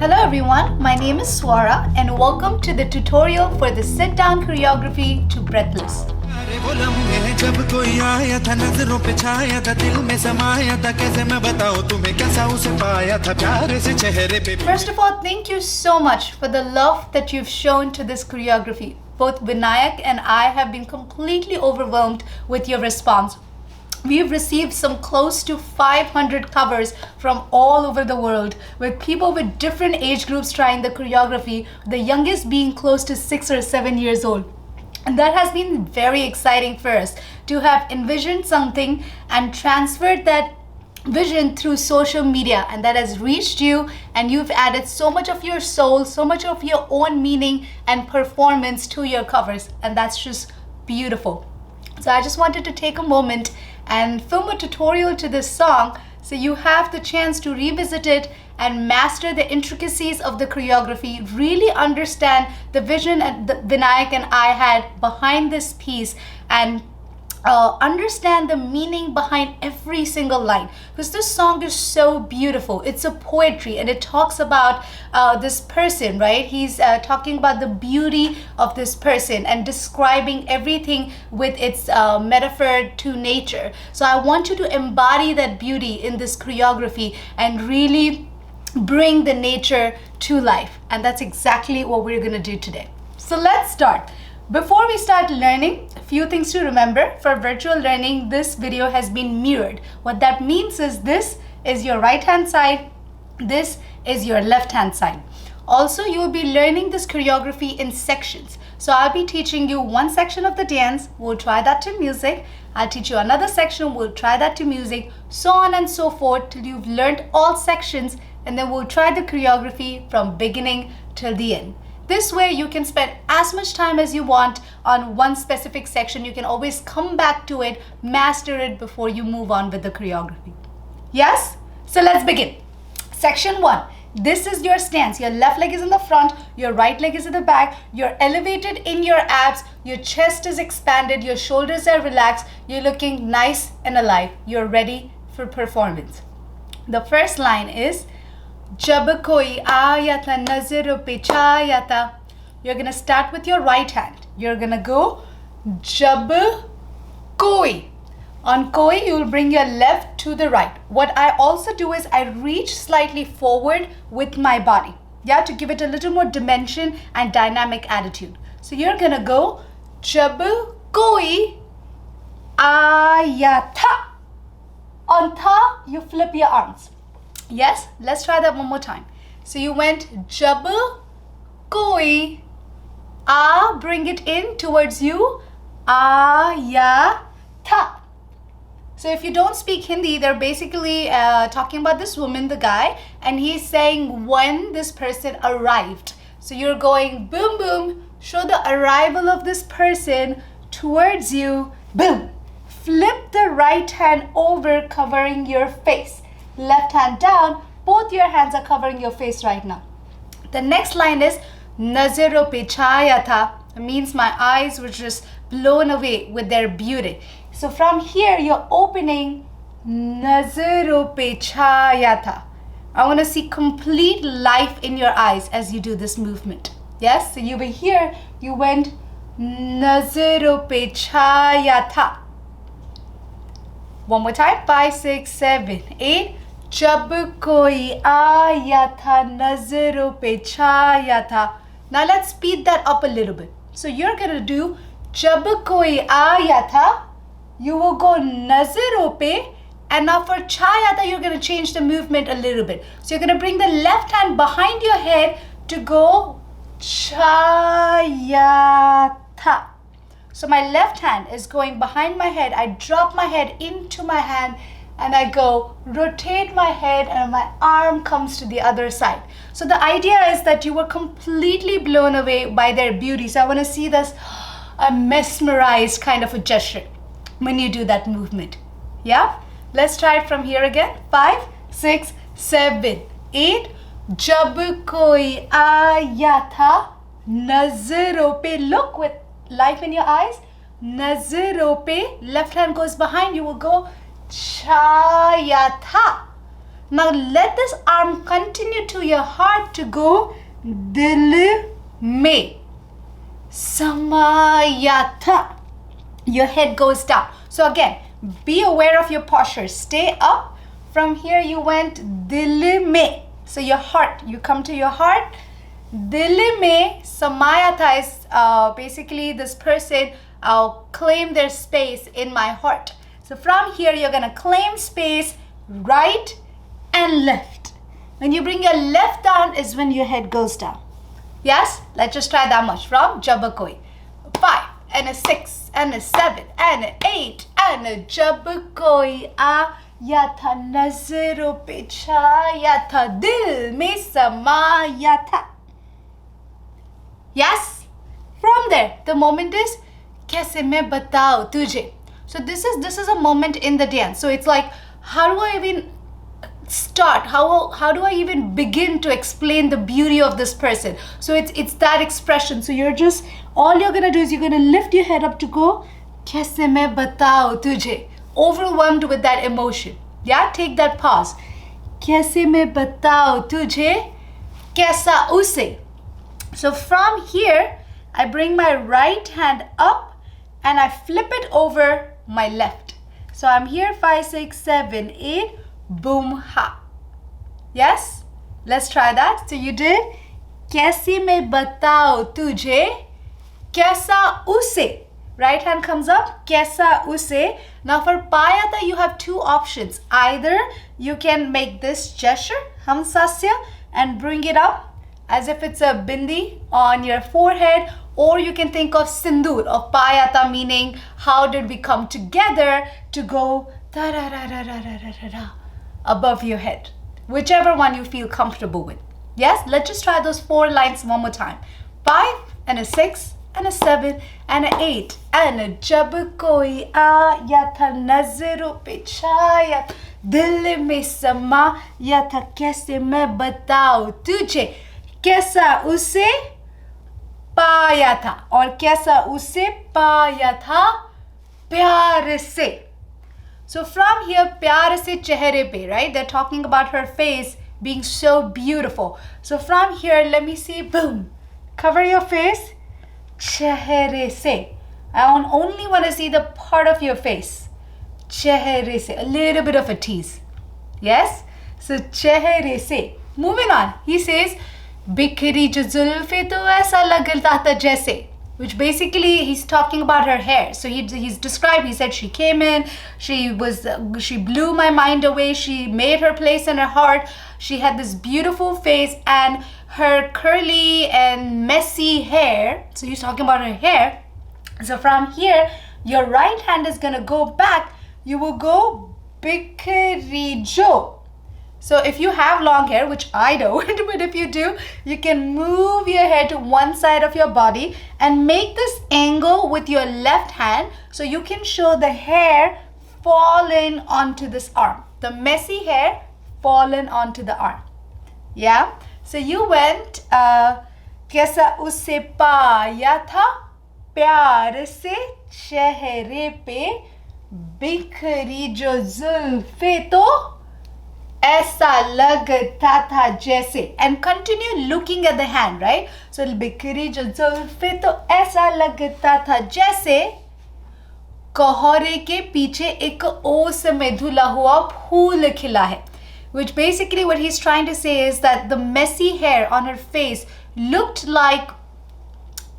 Hello everyone, my name is Swara and welcome to the tutorial for the sit down choreography to Breathless. First of all, thank you so much for the love that you've shown to this choreography. Both Vinayak and I have been completely overwhelmed with your response. We've received some close to 500 covers from all over the world, with people with different age groups trying the choreography, the youngest being close to 6 or 7 years old. And that has been very exciting for us to have envisioned something and transferred that vision through social media, and that has reached you, and you've added so much of your soul, so much of your own meaning and performance to your covers, and that's just beautiful. So I just wanted to take a moment and film a tutorial to this song so you have the chance to revisit it and master the intricacies of the choreography, really understand the vision that Vinayak and I had behind this piece, and understand the meaning behind every single line, because this song is so beautiful. It's a poetry and it talks about this person, right? He's talking about the beauty of this person and describing everything with its metaphor to nature. So I want you to embody that beauty in this choreography and really bring the nature to life, and that's exactly what we're gonna do today. So let's start. Before we start learning, a few things to remember. For virtual learning, this video has been mirrored. What that means is this is your right hand side, this is your left hand side. Also, you will be learning this choreography in sections. So I'll be teaching you one section of the dance, we'll try that to music. I'll teach you another section, we'll try that to music, so on and so forth till you've learned all sections, and then we'll try the choreography from beginning till the end. This way you can spend as much time as you want on one specific section. You can always come back to it, master it before you move on with the choreography. Yes? So let's begin. Section 1. This is your stance. Your left leg is in the front, your right leg is in the back. You're elevated in your abs, your chest is expanded, your shoulders are relaxed. You're looking nice and alive. You're ready for performance. The first line is जब कोई आया था नजरों पे छाया था. You're gonna start with your right hand. You're gonna go जब कोई. On koi, you will bring your left to the right. What I also do is I reach slightly forward with my body, yeah, to give it a little more dimension and dynamic attitude. So you're gonna go जब कोई आया था. On tha, you flip your arms. Yes, let's try that one more time. So you went jab koi a, bring it in towards you, aaya tha. So if you don't speak Hindi, they're basically talking about this woman, the guy, and he's saying when this person arrived. So you're going boom boom, show the arrival of this person towards you, boom. Flip the right hand over, covering your face. Left hand down, both your hands are covering your face right now. The next line is Nazaron pe chaya tha. It means my eyes were just blown away with their beauty. So from here, you're opening Nazaron pe chaya tha. I want to see complete life in your eyes as you do this movement. Yes, so you were here, you went Nazaron pe chaya tha. One more time, 5, 6, 7, 8. जब कोई आया था नजरों पे छाया था. Now let's speed that up a little bit. So you're gonna do जब कोई आया था. You will go नजरों पे, and now for छाया था you're gonna change the movement a little bit. So you're gonna bring the left hand behind your head to go छाया था. So my left hand is going behind my head. I drop my head into my hand and I go rotate my head and my arm comes to the other side. So the idea is that you were completely blown away by their beauty. So I want to see this mesmerized kind of a gesture when you do that movement. Yeah? Let's try it from here again. 5, 6, 7, 8. जब कोई आया था नजरों पे. Look with life in your eyes. Nazaron pe. Left hand goes behind. You will go छाया था. Now let this arm continue to your heart to go dil mein samaya tha. Your head goes down. So again, be aware of your posture. Stay up. From here you went dil mein. So your heart, you come to your heart. Dil mein samaya tha is basically this person claim their space in my heart. So from here you're gonna claim space right and left. When you bring your left down is when your head goes down. Yes? Let's just try that much. From Jab Koi. 5 and a 6 and a 7 and an 8 and a Jab Koi आया था नजरों पे छाया था दिल में समाया था. Yes? From there, the moment is कैसे मैं बताऊं तुझे. So this is a moment in the dance. So it's like, how do I even start? How do I even begin to explain the beauty of this person? So it's that expression. So all you're gonna do is you're gonna lift your head up to go कैसे मैं बताऊं तुझे. Overwhelmed with that emotion. Yeah, take that pause. कैसे मैं बताऊं तुझे कैसा उसे. So from here, I bring my right hand up and I flip it over my left. So I'm here 5, 6, 7, 8. Boom ha. Yes? Let's try that. So you did कैसे मैं बताऊं तुझे कैसा उसे. Right hand comes up, kaisa use. Now for payata, you have two options. Either you can make this gesture, hamsasya, and bring it up as if it's a bindi on your forehead, or you can think of sindoor, of payata, meaning how did we come together to go da-da-da-da-da-da-da-da above your head. Whichever one you feel comfortable with. Yes, let's just try those 4 lines one more time. 5 and a 6 and a 7 and an 8 and a जब कोई आया था नजरों पे छाया दिल में समाया था कैसे मैं बताऊं तुझे कैसा उसे पाया था और कैसा उसे पाया था प्यार से. So from here प्यार से चेहरे पे, right? They're talking about her face being so beautiful. So from here, let me see, boom, cover your face. चेहरे से. I only want to see the part of your face. चेहरे से. A little bit of a tease. Yes? So चेहरे से. Moving on. He says, बिखरी जो जुल्फे तो ऐसा लगता था जैसे. Which basically he's talking about her hair. So he's described, he said she came in, she blew my mind away, she made her place in her heart. She had this beautiful face and her curly and messy hair. So he's talking about her hair. So from here, your right hand is going to go back. You will go bikri jo. So if you have long hair, which I don't, but if you do, you can move your hair to one side of your body and make this angle with your left hand so you can show the hair falling onto this arm. The messy hair fallen onto the arm. Yeah? So you went, कैसा उसे पाया था प्यार से चेहरे पे बिखरी जो जुल्फे तो ऐसा लगता था जैसे. And continue looking at the hand, right? So बिखरी जो जुल्फे तो ऐसा लगता था जैसे कोहरे के पीछे एक ओस में धुला हुआ फूल खिला है. Which basically what he's trying to say is that the messy hair on her face looked like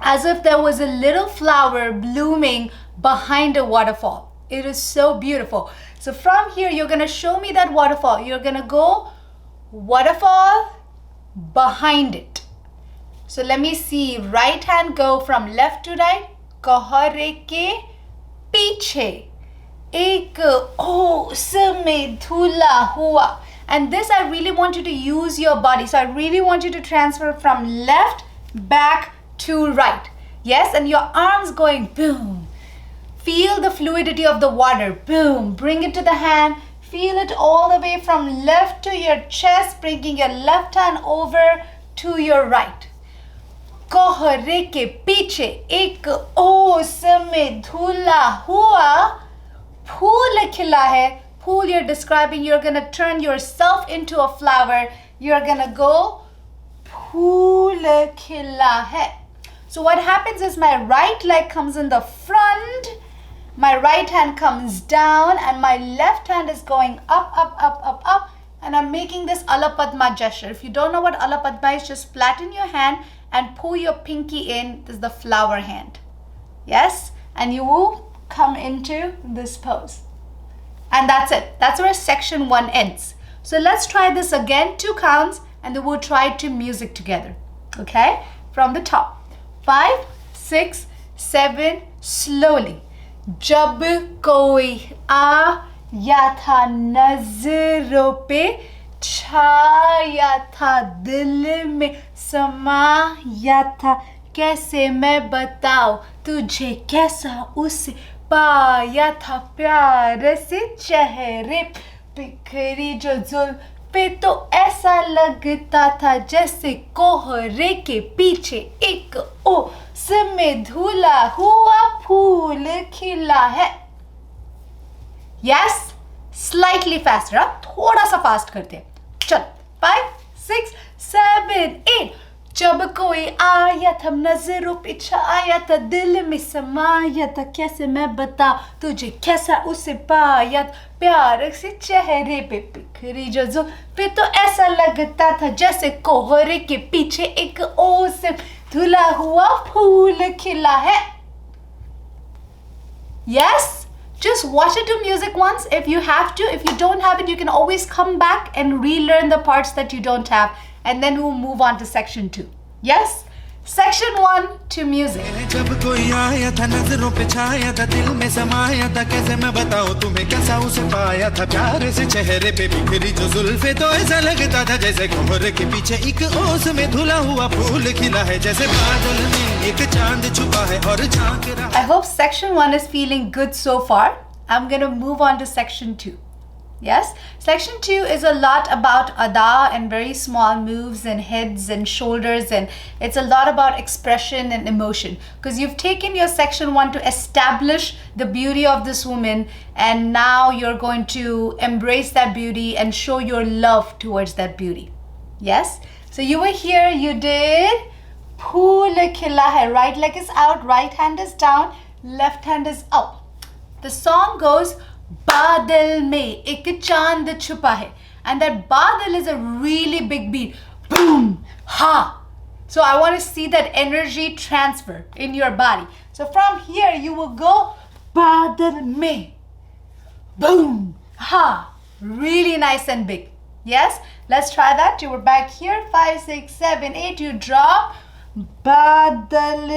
as if there was a little flower blooming behind a waterfall. It is so beautiful. So from here, you're going to show me that waterfall. You're going to go waterfall behind it. So let me see. Right hand go from left to right. कोहरे के पीछे एक ओस में धुला हुआ. And this, I really want you to use your body. So I really want you to transfer from left back to right. Yes, and your arms going boom. Feel the fluidity of the water. Boom. Bring it to the hand. Feel it all the way from left to your chest, bringing your left hand over to your right. कोहरे के पीछे एक ओस में धुला हुआ फूल खिला है pool you're describing, you're gonna turn yourself into a flower. You're gonna go phool khila hai. So what happens is my right leg comes in the front, my right hand comes down, and my left hand is going up, up, up, up, up, and I'm making this Alapadma gesture. If you don't know what Alapadma is, just flatten your hand and pull your pinky in. This is the flower hand. Yes? And you will come into this pose. And that's it. That's where section 1 ends. So let's try this again, 2 counts, and then we'll try it to music together. Okay? From the top. 5, 6, 7, slowly. जब कोई आया था नजरों पे, छाया था दिल में समाया था, कैसे मैं बताऊं तुझे कैसा उसे पाया था, प्यार से चेहरे बिखरी जो जुल्फे तो ऐसा लगता था जैसे कोहरे के पीछे एक ओस में धुला हुआ फूल खिला है. Yes, slightly faster. अब थोड़ा सा फास्ट करते हैं. चल 5, 6, 7, 8. जब कोई आया था नजरों पे छाया था दिल में समाया था, कैसे मैं बताऊं तुझे कैसा उसे पाया, प्यार से चेहरे पे बिखरी जो जुल्फे तो ऐसा लगता था जैसे कोहरे के पीछे एक ओस धुला हुआ फूल खिला है. Yes, just watch it to music once if you have to. If you don't have it, you can always come back and relearn the parts that you don't have, and then we'll move on to section 2. Yes? Section 1 to music. जब कोई आया था नजरों पे छाया था दिल में समाया था, कैसे मैं बताऊं तुम्हें कैसा उसे पाया था, प्यार से चेहरे पे बिखरी जो जुल्फे तो ऐसा लगता था जैसे कोहरे के पीछे एक ओस में धुला हुआ फूल खिला है, जैसे बादल में एक चांद छुपा है और झांक रहा. I hope section 1 is feeling good so far. I'm going to move on to section 2. Yes, section 2 is a lot about ada and very small moves and heads and shoulders, and it's a lot about expression and emotion, because you've taken your section 1 to establish the beauty of this woman, and now you're going to embrace that beauty and show your love towards that beauty. Yes, so you were here, you did phool khila hai, right leg is out, right hand is down, left hand is up. The song goes बादल में एक चांद छुपा है, and that बादल is a really big beat. Boom, ha. So I want to see that energy transfer in your body. So from here you will go बादल में, boom, ha. Really nice and big. Yes, let's try that. You were back here. 5, 6, 7, 8. You drop बादल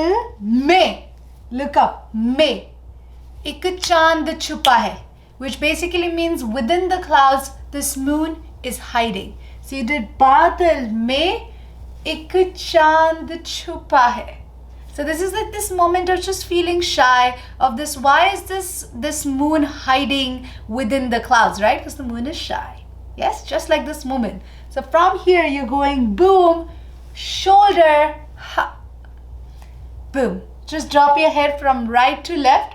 में. Look up, में एक चांद छुपा है, which basically means within the clouds this moon is hiding. So you did बादल में एक चांद छुपा है. So this is like this moment of just feeling shy of this. Why is this moon hiding within the clouds, right? Because the moon is shy. Yes, just like this moment. So from here you're going boom, shoulder, ha, boom. Just drop your head from right to left.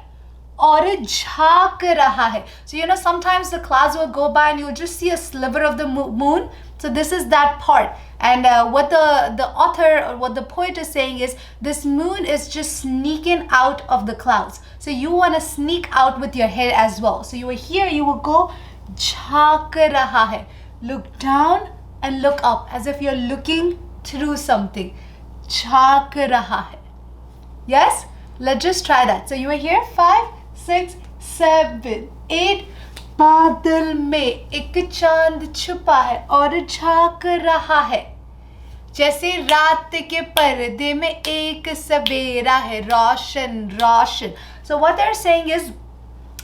और झांक रहा है. So you know sometimes the clouds will go by and you'll just see a sliver of the moon. So this is that part. And what the author or what the poet is saying is this moon is just sneaking out of the clouds. So you want to sneak out with your head as well. So you were here, you will go झांक रहा है. Look down and look up as if you're looking through something. झांक रहा है. Yes? Let's just try that. So you were here. 5, 6, 7, 8. बादल में एक चांद छुपा है और झांक रहा है, जैसे रात के पर्दे में एक सवेरा है रोशन रोशन. So what they're saying is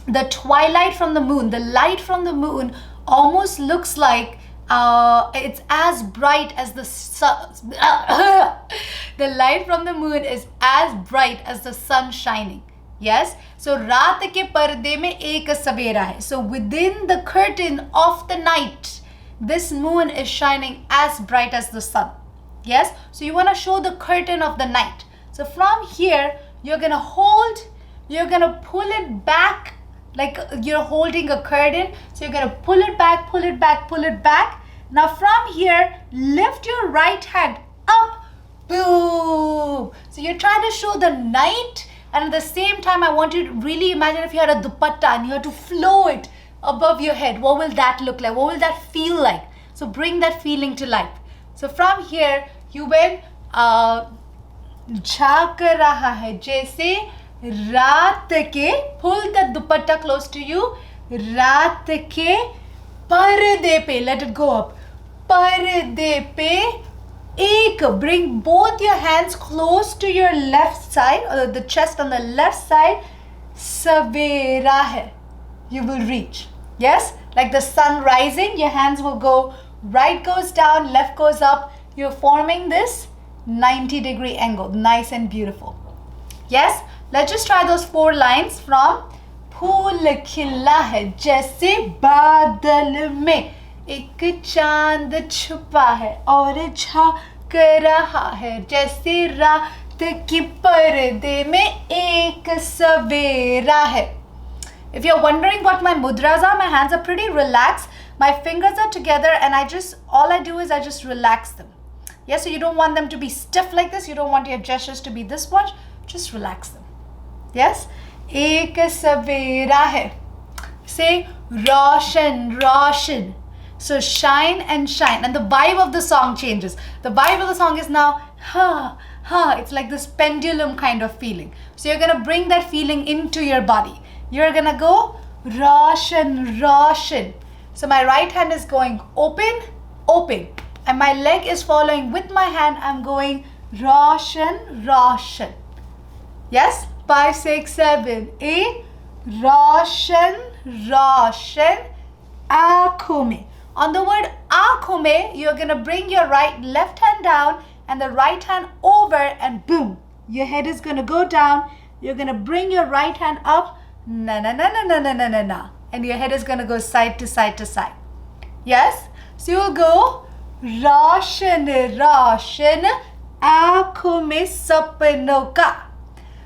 the twilight from the moon, the light from the moon almost looks like it's as bright as the sun. The light from the moon is as bright as the sun shining. Yes, so रात के पर्दे में एक सवेरा है. So within the curtain of the night, this moon is shining as bright as the sun. Yes, so you want to show the curtain of the night. So from here, you're gonna hold, you're gonna pull it back like you're holding a curtain. So you're gonna pull it back, pull it back, pull it back. Now from here, lift your right hand up. Boom. So you're trying to show the night, and at the same time I want you to really imagine if you had a dupatta and you had to flow it above your head. What will that look like? What will that feel like? So bring that feeling to life. So from here you went झाँक रहा है जैसे रात के, pull the dupatta close to you, रात के पर्दे पे, let it go up, पर्दे पे एक, bring both your hands close to your left side, or the chest on the left side, सवेरा है, you will reach. Yes, like the sun rising, your hands will go, right goes down, left goes up, you're forming this 90-degree angle, nice and beautiful. Yes, let's just try those 4 lines from फूल खिला है जैसे बादल में, एक चांद छुपा है और झाँक रहा है जैसे रात के पर्दे में एक सवेरा है. If you're wondering what my mudras are, my hands are pretty relaxed. My fingers are together and all I do is I just relax them. Yes, so you don't want them to be stiff like this. You don't want your gestures to be this much. Just relax them. Yes? एक सवेरा है. Say Roshan, Roshan. So shine and shine. And the vibe of the song changes. The vibe of the song is now, ha, ha. It's like this pendulum kind of feeling. So you're going to bring that feeling into your body. You're going to go Roshan, Roshan. So my right hand is going open, open. And my leg is following with my hand. I'm going Roshan, Roshan. Yes? 5, 6, 7, 8. Roshan, Roshan. Aankhon mein. On the word aankhon mein, you're going to bring your left hand down and the right hand over, and boom. Your head is going to go down. You're going to bring your right hand up. Na na na na na na na na na. And your head is going to go side to side to side. Yes? So you'll go Roshan, Roshan. Aankhon mein sapnon ka.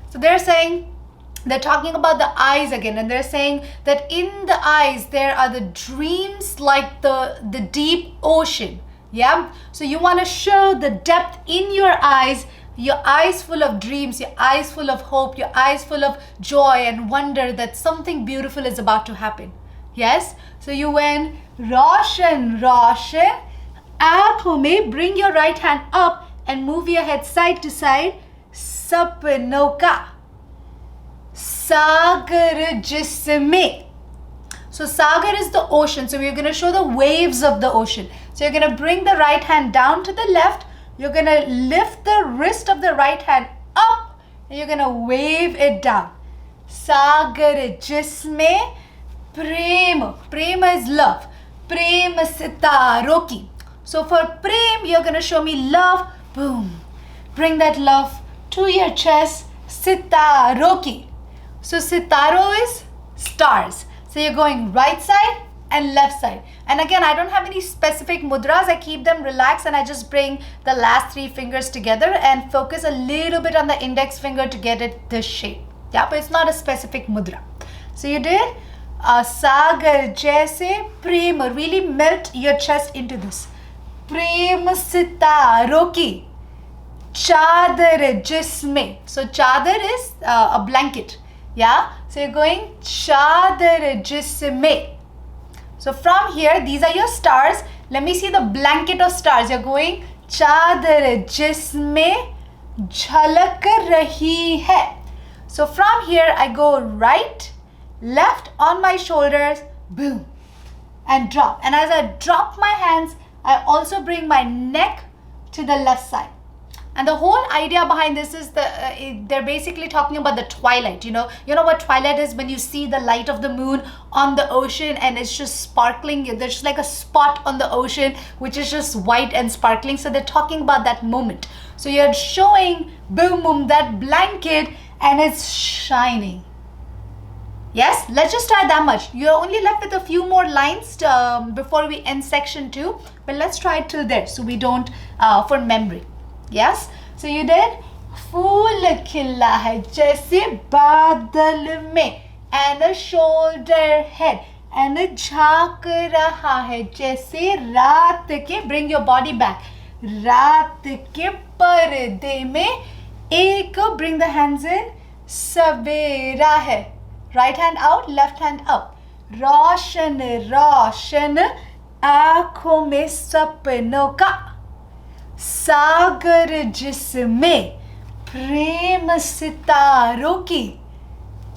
So they're talking about the eyes again, and they're saying that in the eyes there are the dreams like the deep ocean. Yeah? So you want to show the depth in your eyes full of dreams, your eyes full of hope, your eyes full of joy and wonder that something beautiful is about to happen. Yes? So you went Roshan, Roshan. Aankhon mein, bring your right hand up and move your head side to side. Sapnon ka. Sagar jisme. So sagar is the ocean. So we're going to show the waves of the ocean. So you're going to bring the right hand down to the left. You're going to lift the wrist of the right hand up. And you're going to wave it down. Sagar jisme prem. Prem is love. Prem sitaron ki. So for prem, you're going to show me love. Boom. Bring that love to your chest. Sitaron ki. So sitaro is stars. So you're going right side and left side. And again, I don't have any specific mudras. I keep them relaxed and I just bring the last 3 fingers together and focus a little bit on the index finger to get it this shape. Yeah, but it's not a specific mudra. So you did sagar jaise prem. Really melt your chest into this. Prem sitaron ki. Chadar jisme. So chadar is a blanket. Yeah, so you're going chadar jisme. So from here, these are your stars. Let me see the blanket of stars. You're going chadar jisme jhalak rahi hai. So from here, I go right, left on my shoulders, boom, and drop. And as I drop my hands, I also bring my neck to the left side. And the whole idea behind this is they're basically talking about the twilight. You know what twilight is? When you see the light of the moon on the ocean and it's just sparkling. There's just like a spot on the ocean which is just white and sparkling. So they're talking about that moment. So you're showing boom boom that blanket and it's shining. Yes, let's just try that much. You're only left with a few more lines before we end section 2. But let's try it till there so we don't for memory. Yes, so you did फूल खिला है जैसे बादल में, and a shoulder, head, and a झांक रहा है जैसे रात के, bring your body back, रात के पर्दे में एक, bring the hands in, सवेरा है, right hand out, left hand up, रोशन रोशन आँखों में सपनों का, सागर जिसमें प्रेम सितारों की,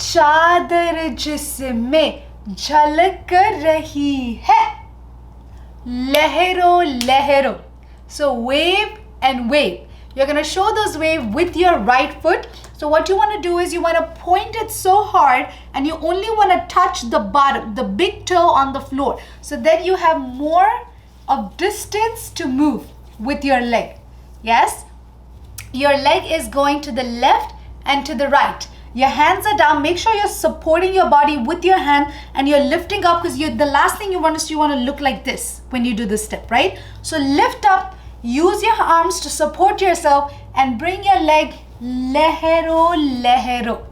चादर जिसमें झलक रही है, लहरों लहरों. So wave and wave. You're going to show those wave with your right foot. So what you want to do is you want to point it so hard and you only want to touch the bottom, the big toe on the floor. So that you have more of distance to move with your leg. Yes? Your leg is going to the left and to the right. Your hands are down. Make sure you're supporting your body with your hand and you're lifting up, because the last thing you want is you want to look like this when you do this step, right? So lift up, use your arms to support yourself and bring your leg lehero lehero.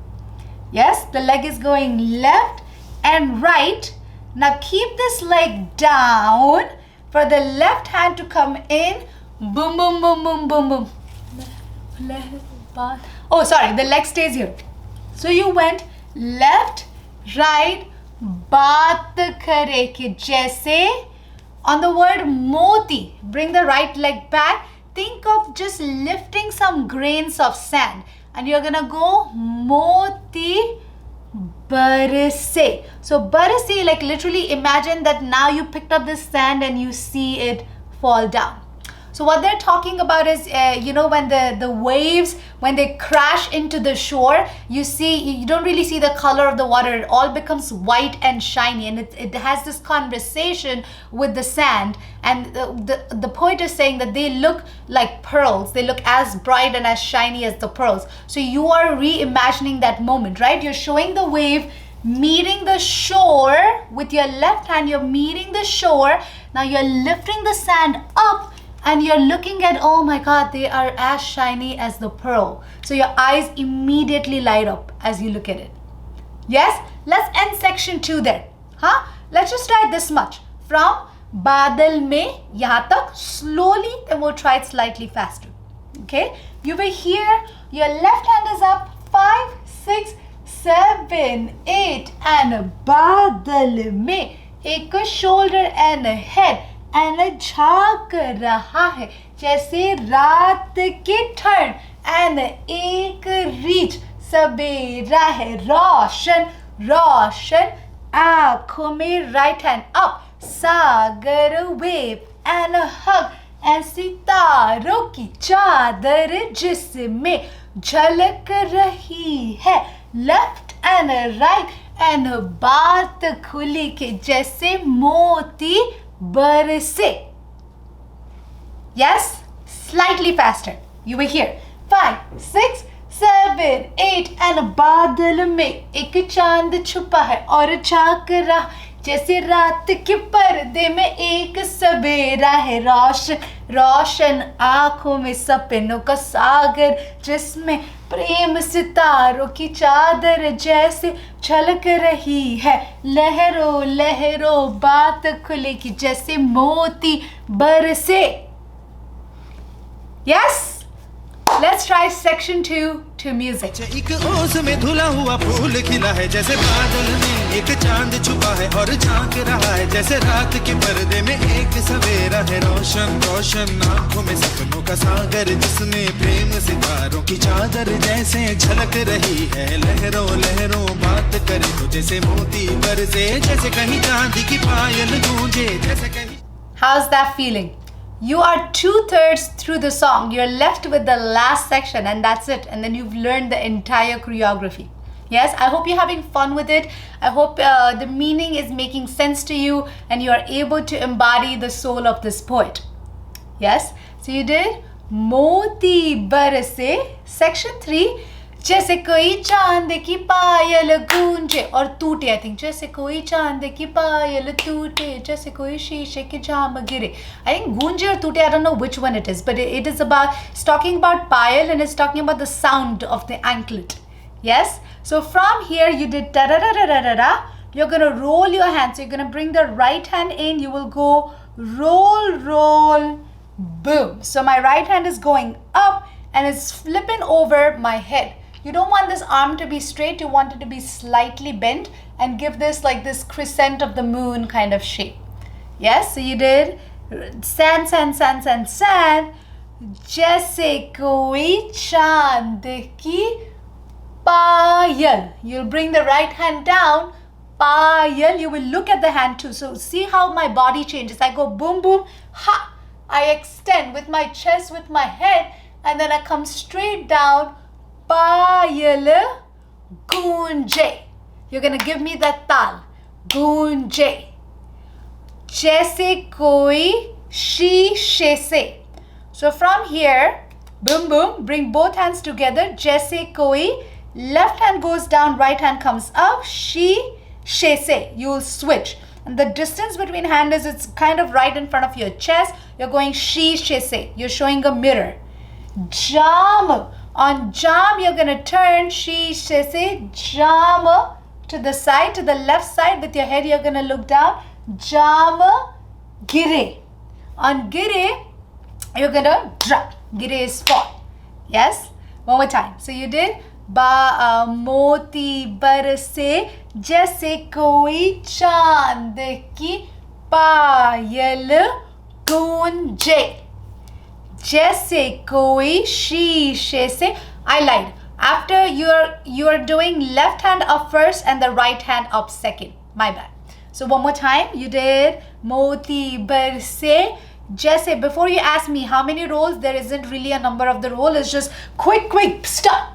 Yes, the leg is going left and right. Now keep this leg down for the left hand to come in. Boom, boom, boom, boom, boom, boom. Oh, sorry, the leg stays here. So you went left, right, baat kare ke jaise. On the word moti, bring the right leg back. Think of just lifting some grains of sand. And you're going to go moti barse. So barse, like literally imagine that now you picked up this sand and you see it fall down. So what they're talking about is, when the waves, when they crash into the shore, you don't really see the color of the water. It all becomes white and shiny, and it has this conversation with the sand. And the poet is saying that they look like pearls. They look as bright and as shiny as the pearls. So you are reimagining that moment, right? You're showing the wave meeting the shore with your left hand. You're meeting the shore. Now you're lifting the sand up. And you're looking at, oh my God, they are as shiny as the pearl. So your eyes immediately light up as you look at it. Yes? Let's end section 2 there. Huh? Let's just try this much. From badal mein, yahan tak, slowly, then we'll try it slightly faster. Okay? You were here, your left hand is up, 5, 6, 7, 8, and badal mein, ek shoulder and a head. And झांक रहा है जैसे रात के ठंड, and एक reach, सवेरा है, रोशन रोशन आँखों में, right hand up, Sagar wave, and a hug, and सितारों की चादर जिसमें झलक रही है, left and right, and बात खुली के जैसे मोती बरसे. Yes? Slightly faster. You were here. 5, 6, 7, 8, and बादल में एक चांद छुपा है और झांक रहा जैसे रात के पर्दे में एक सवेरा है, रोशन रोशन आँखों में सपनों का सागर जिसमें प्रेम सितारों की चादर जैसे झलक रही है, लहरों लहरों बात खुले की जैसे मोती बरसे. Yes? Let's try section 2 to music. एक ओस में धुला हुआ फूल खिला है जैसे बादल में एक चांद छुपा है और झांक रहा है जैसे रात के पर्दे में एक सवेरा है, रोशन रोशन आँखों में सपनों का सागर जिसमें प्रेम सितारों की चादर जैसे झलक रही है, लहरों लहरों बात करे तो जैसे मोती बरसे, जैसे कहीं चांदी की पायल गूंजे, जैसे कहीं. How's that feeling? You are 2/3 through the song. You're left with the last section and that's it. And then you've learned the entire choreography. Yes, I hope you're having fun with it. I hope the meaning is making sense to you and you are able to embody the soul of this poet. Yes, so you did Moti Barase, section 3. जैसे कोई चांद की पायल गूंजे और टूटे, I think जैसे कोई चांद की पायल टूटे जैसे कोई शीशे की जाम गिरे. I think गूंजे or टूटे, I don't know which one it is, but it's talking about payal and it's talking about the sound of the anklet. Yes, So from here you did da da da da da da da. You're going to roll your hand. So you're going to bring the right hand in. You will go roll, roll, boom. So my right hand is going up and it's flipping over my head. You don't want this arm to be straight. You want it to be slightly bent and give this like this crescent of the moon kind of shape. Yes, so you did sand, sand, sand, sand, sand. जैसे कोई चांद की पायल. You'll bring the right hand down. Payal. You will look at the hand too. So see how my body changes. I go boom, boom, ha. I extend with my chest, with my head, and then I come straight down. Payal gunje. You're going to give me that tal. Gunje. Jaise koi शीशे से. So from here, boom, boom, bring both hands together. Jaise koi. Left hand goes down, right hand comes up. शीशे से. You will switch. And the distance between hand is, it's kind of right in front of your chest. You're going शीशे से. You're showing a mirror. Jam. On jam, you're going to turn शीशे से. Jam to the side, to the left side. With your head, you're going to look down. Jam gire. On gire, you're going to drop. Gire is fall. Yes? One more time. So you did मोती बरसे जैसे कोई चांद की पायल गूंजे. जैसे कोई शीशे से. I lied. After you're doing left hand up first and the right hand up second. My bad. So one more time. You did मोती बरसे जैसे. Before you ask me how many rolls, there isn't really a number of the roll. It's just quick, stop.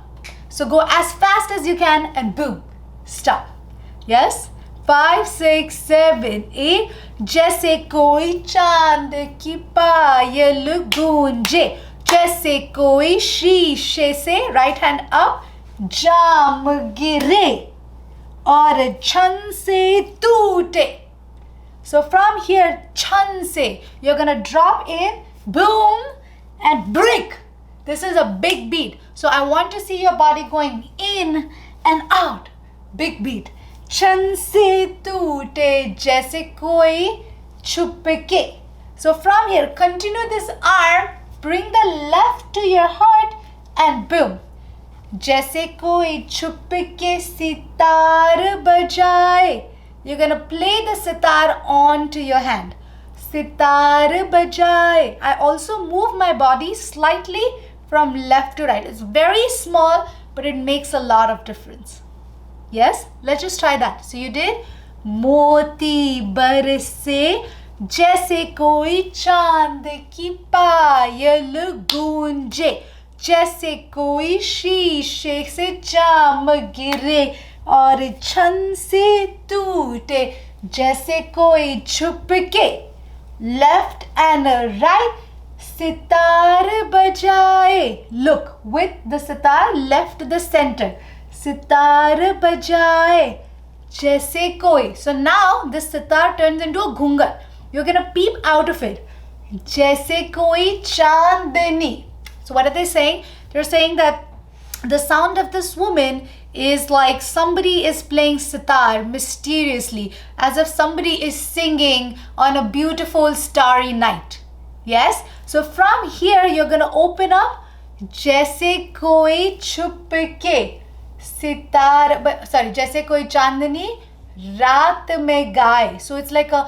So go as fast as you can and boom, stop. Yes? 5, 6, 7, 8. जैसे कोई चांद की पायल गूंजे. जैसे कोई शीशे से. Right hand up. जाम गिरे और छन से टूटे. So from here, छन से, you're gonna drop in, boom, and break. This is a big beat. So I want to see your body going in and out. Big beat. छन से टूटे जैसे कोई छुपके. So from here, continue this arm. Bring the left to your heart and boom. जैसे कोई छुपके सितार बजाए. You're going to play the sitar onto your hand. Sitar bajaye. I also move my body slightly from left to right. It's very small, but it makes a lot of difference. Yes? Let's just try that. So you did मोती बरसे जैसे कोई चांद की पायल गूंजे. जैसे कोई शीशे से जाम गिरे और छन से टूटे. जैसे कोई छुपके. Left and right. सितार बजाए. Look, with the sitar, left the center. Sitar बजाए जैसे कोई. So now this sitar turns into a ghungar. You're gonna peep out of it. जैसे कोई चांदनी. So what are they saying? They're saying that the sound of this woman is like somebody is playing sitar mysteriously, as if somebody is singing on a beautiful starry night. Yes? So from here, you're going to open up. जैसे कोई छुपके sitar, sorry, जैसे कोई चांदनी रात में गाए. So it's like a,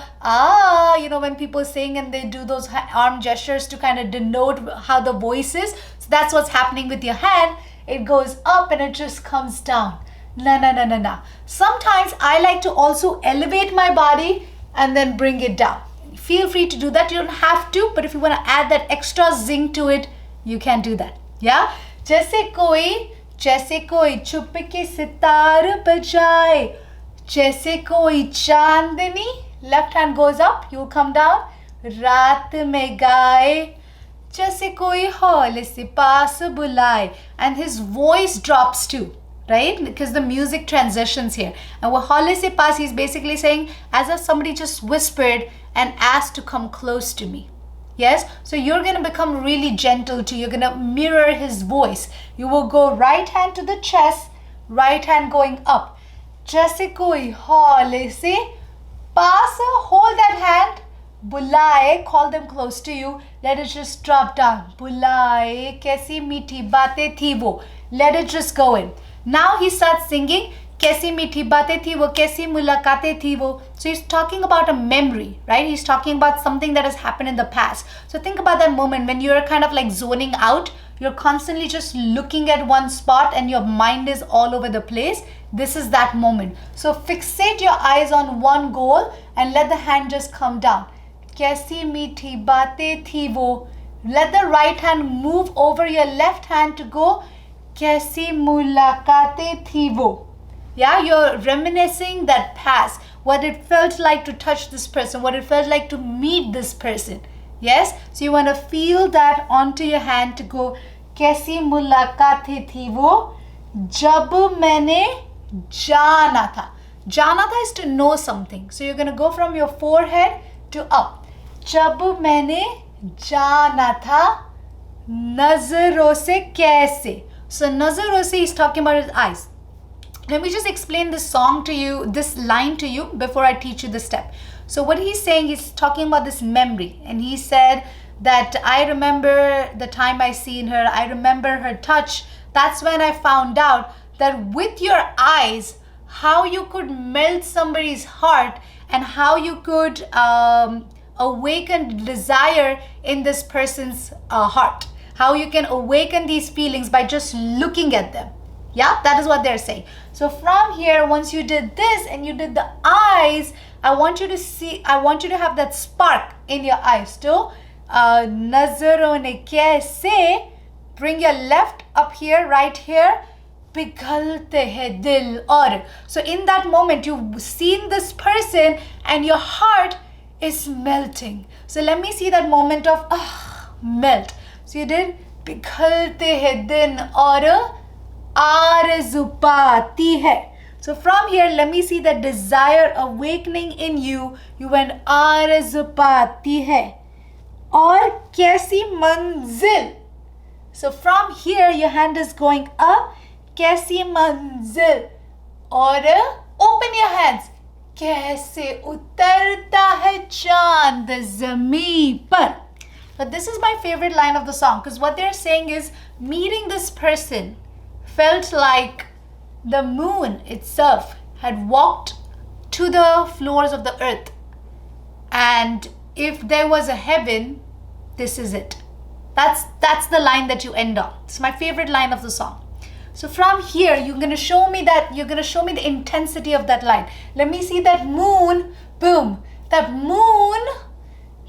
you know, when people sing and they do those arm gestures to kind of denote how the voice is. So that's what's happening with your hand. It goes up and it just comes down. Na. Sometimes I like to also elevate my body and then bring it down. Feel free to do that. You don't have to, but if you want to add that extra zing to it, you can do that. Yeah? जैसे कोई छुपके सितार बजाए. जैसे कोई चांदनी. Left hand goes up, you come down. रात में गाए. जैसे कोई हौले से पास बुलाए. And his voice drops too, right? Because the music transitions here. And with hौले से पास, he's basically saying as if somebody just whispered and asked to come close to me. Yes? So you're going to become really gentle too. You're going to mirror his voice. You will go right hand to the chest, right hand going up. जैसे कोई हौले से पास, hold that hand. बुलाए, call them close to you. Let it just drop down. बुलाए, कैसी मीठी बातें थी वो. Let it just go in. Now he starts singing. कैसी मीठी बातें थी वो, कैसी मुलाकातें थी वो. So he's talking about a memory, right? He's talking about something that has happened in the past. So think about that moment when you're kind of like zoning out. You're constantly just looking at one spot and your mind is all over the place. This is that moment. So fixate your eyes on one goal and let the hand just come down. कैसी मीठी बातें थी वो. Let the right hand move over your left hand to go. कैसी मुलाकातें थी वो. Yeah, you're reminiscing that past, what it felt like to touch this person, what it felt like to meet this person. Yes, so you want to feel that onto your hand to go. कैसी मुलाकातें थी वो जब मैंने जाना था. जाना था is to know something. So you're going to go from your forehead to up. जब मैंने जाना था नजरों से कैसे. So नजरों से he's talking about his eyes. Let me just explain this song to you, this line to you before I teach you the step. So what he's saying, he's talking about this memory. And he said that I remember the time I seen her. I remember her touch. That's when I found out that with your eyes, how you could melt somebody's heart and how you could awaken desire in this person's heart. How you can awaken these feelings by just looking at them. Yeah, that is what they're saying. So from here, once you did this and you did the eyes, I want you to see, I want you to have that spark in your eyes too. Nazaron ne kaise, bring your left up here, right here. Pighalte hai dil aur. So in that moment, you've seen this person and your heart is melting. So let me see that moment of melt. So you did pighalte hai dil aur आरज़ू पाती है. So from here, let me see that desire awakening in you. You went आरज़ू पाती है. और कैसी मंजिल. So from here, your hand is going up. कैसी मंजिल. और open your hands. कैसे उतरता है चांद ज़मीन पर. But this is my favorite line of the song, because what they're saying is meeting this person felt like the moon itself had walked to the floors of the earth. And if there was a heaven, this is it. That's the line that you end on. It's my favorite line of the song. So from here, you're going to show me the intensity of that line. Let me see that moon, boom, that moon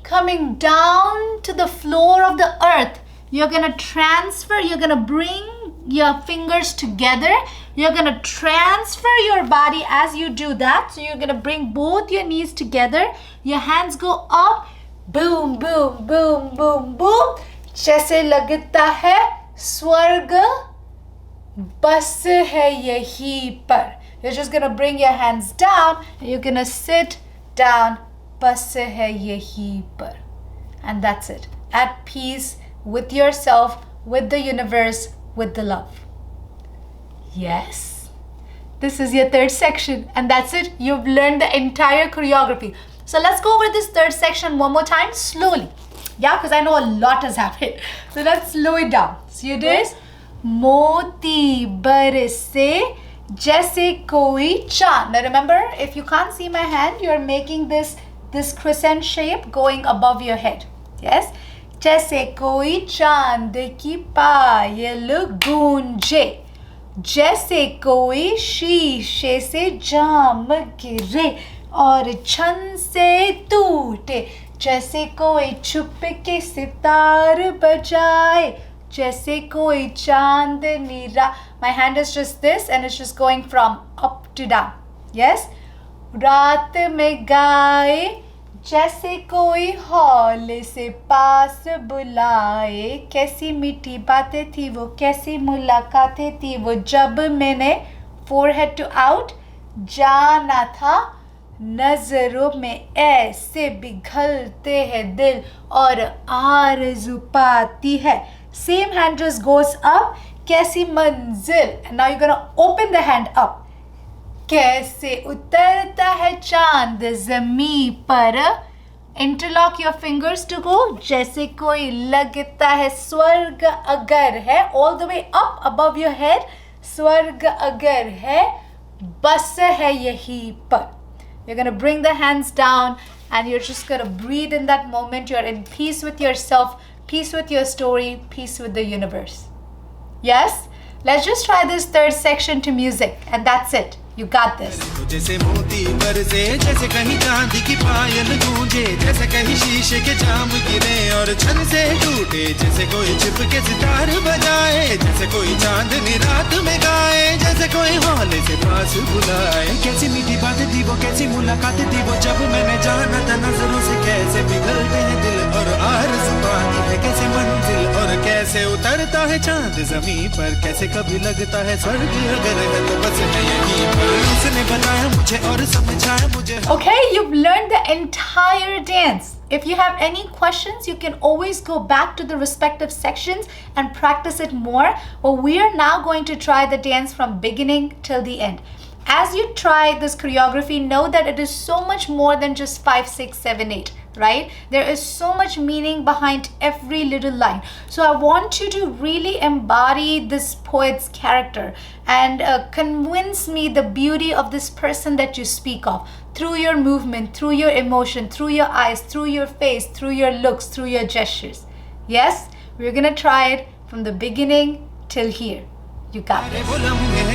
coming down to the floor of the earth. You're going to transfer, you're going to bring your fingers together. You're going to transfer your body as you do that. So you're going to bring both your knees together. Your hands go up. Boom, boom, boom, boom, boom. जैसे लगता है स्वर्ग बस है यहीं पर. You're just going to bring your hands down. And you're going to sit down. बस है यहीं पर. And that's it. At peace with yourself, with the universe, with the love. Yes, this is your third section, and that's it. You've learned the entire choreography. So let's go over this third section one more time slowly. Yeah, because I know a lot has happened. So let's slow it down. So you did Moti barse jaise koi chand. Now remember, if you can't see my hand, you're making this crescent shape going above your head. Yes. जैसे कोई चांद की पायल गूंजे, जैसे कोई शीशे से जाम गिरे और छन से टूटे, जैसे कोई चुपके सितार बजाए, जैसे कोई चांदनी रात. My hand is just this and it's just going from up to down. Yes? रात में गाए जैसे कोई हौले से पास बुलाए, कैसी मीठी बातें थी वो, कैसी मुलाकातें थी वो जब मैंने forehead to out जाना था नजरों में ऐसे पिघलते हैं दिल और आरज़ू पाती है. Same hand just goes up. कैसी मंजिल. And now you're gonna open the hand up. कैसे उतरता है चांद ज़मीं पर. Interlock your fingers to go. जैसे कोई लगता है स्वर्ग अगर है. All the way up above your head. स्वर्ग अगर है बस है यहीं पर. You're gonna bring the hands down and you're just gonna breathe in that moment. You're in peace with yourself, peace with your story, peace with the universe. Yes? Let's just try this third section to music and that's it. You got this. जैसे मोती बरसे, जैसे कहीं चांदी की पायल गूंजे, जैसे कहीं शीशे के जाम गिरे और छन से टूटे, जैसे कोई छिप के सितार बजाए, जैसे कोई चांदनी रात में गाए, जैसे कोई हौले से पास बुलाए. कैसी मीठी बातें थी वो, कैसी मुलाकातें थी वो, जब मैंने जाना था नजरों से कैसे पिघलते हैं दिल और आरज़ू पाती है कैसे मंजिल और कैसे उतरता है चांद ज़मीं पर. कैसे कभी लगता है स्वर्ग अगर है तो बस मैं यहीं पर. Okay, you've learned the entire dance. If you have any questions, you can always go back to the respective sections and practice it more. But we are now going to try the dance from beginning till the end. As you try this choreography, know that it is so much more than just 5, 6, 7, 8. Right? There is so much meaning behind every little line. So I want you to really embody this poet's character and convince me the beauty of this person that you speak of through your movement, through your emotion, through your eyes, through your face, through your looks, through your gestures. Yes? We're gonna try it from the beginning till here. You got it.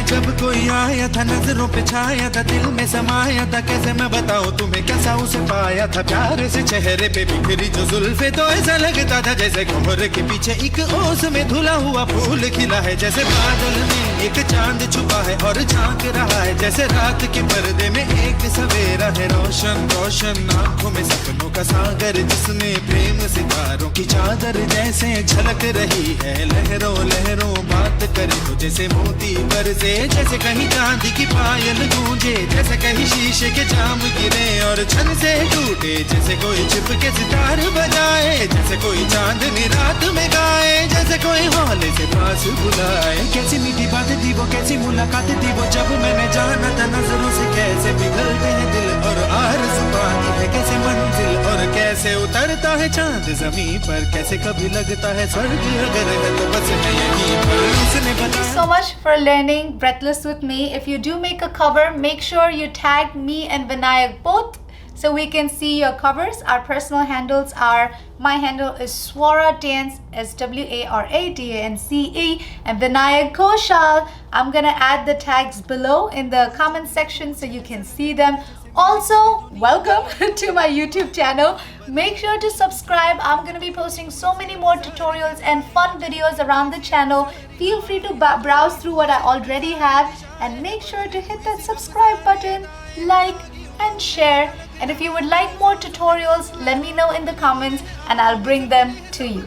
जब कोई आया था नजरों पे छाया था दिल में समाया था कैसे मैं बताऊं तुम्हें कैसा उसे पाया था प्यारे से चेहरे पे बिखरी जो जुल्फे तो ऐसा लगता था जैसे कोहरे के पीछे एक ओस में धुला हुआ फूल खिला है जैसे बादल में एक चांद छुपा है और झांक रहा है जैसे रात के पर्दे में एक सवेरा है रोशन रोशन आंखों में सपनों का सागर जिसने प्रेम सितारों की चादर जैसे झलक रही है लहरों लहरों बात करे तो जैसे मोती बरसे जैसे कहीं चांदी की पायल गूंजे जैसे कहीं शीशे के जाम गिरे और छन से टूटे जैसे कोई छिप के सितार बजाए जैसे कोई चांदनी रात में गाए जैसे कोई हौले से पास बुलाए. कैसी मीठी बातें थी वो कैसी मुलाकातें थी वो जब मैंने जाना था नजरों से कैसे पिघलते हैं दिल और आरज़ू पाती है कैसे मंजिल और कैसे उतरता है चांद ज़मीं पर कैसे कभी लगता है स्वर्ग अगर है तो बस मैं यहीं पर. उसने Thank you so much for learning Breathless with me. If you do make a cover, make sure you tag me and Vinayak both so we can see your covers. Our personal handles are, my handle is Swara Dance, SWARADANCE, and Vinayak Ghoshal. I'm gonna add the tags below in the comment section so you can see them. Also, welcome to my YouTube channel. Make sure to subscribe. I'm going to be posting so many more tutorials and fun videos around the channel. Feel free to browse through what I already have and make sure to hit that subscribe button, like and share. And if you would like more tutorials, let me know in the comments and I'll bring them to you.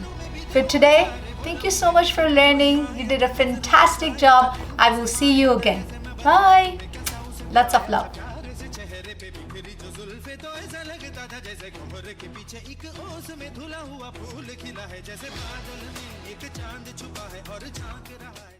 For today, thank you so much for learning. You did a fantastic job. I will see you again. Bye. Lots of love. तो ऐसा लगता था जैसे कोहरे के पीछे एक ओस में धुला हुआ फूल खिला है जैसे बादल में एक चांद छुपा है और झांक रहा है.